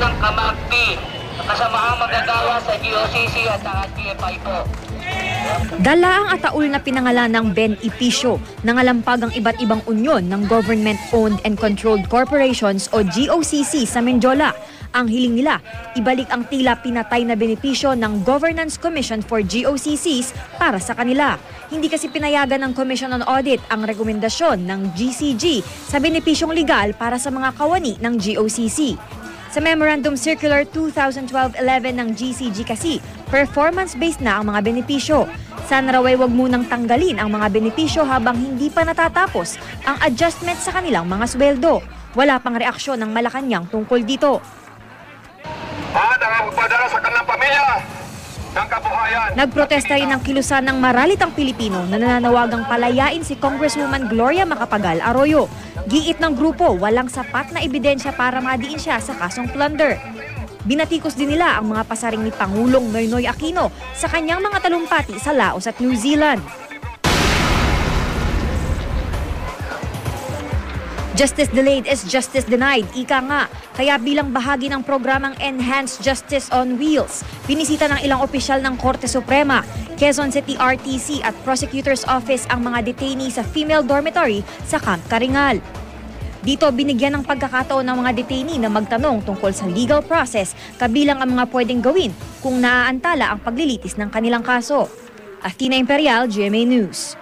ng Kamagpi, kasamahang magagawa sa GOCC at ang TFI po. Dala ang ataol na pinangalan ng Ben Epicio, nangalampag ang iba't ibang unyon ng Government-Owned and Controlled Corporations o GOCC sa Menjola. Ang hiling nila, ibalik ang tila pinatay na benepisyo ng Governance Commission for GOCCs para sa kanila. Hindi kasi pinayagan ng Commission on Audit ang rekomendasyon ng GCG sa benepisyong legal para sa mga kawani ng GOCC. Sa Memorandum Circular 2012-11 ng GCG kasi, performance-based na ang mga benepisyo. Sana raw ay wag munang tanggalin ang mga benepisyo habang hindi pa natatapos ang adjustment sa kanilang mga sweldo. Wala pang reaksyon ng Malacanang tungkol dito. At ang magpadala sa kanilang pamilya ng kabuhayan. Nagprotesta rin ang kilusan ng maralitang Pilipino na nananawagang palayain si Congresswoman Gloria Macapagal Arroyo. Giit ng grupo, walang sapat na ebidensya para madiin siya sa kasong plunder. Binatikos din nila ang mga pasaring ni Pangulong Noynoy Aquino sa kanyang mga talumpati sa Laos at New Zealand. Justice delayed is justice denied, ika nga. Kaya bilang bahagi ng programang Enhanced Justice on Wheels, binisita ng ilang opisyal ng Korte Suprema, Quezon City RTC at Prosecutor's Office ang mga detainee sa female dormitory sa Camp Karingal. Dito binigyan ng pagkakataon ng mga detainee na magtanong tungkol sa legal process, kabilang ang mga pwedeng gawin kung naaantala ang paglilitis ng kanilang kaso. Athena Imperial, GMA News.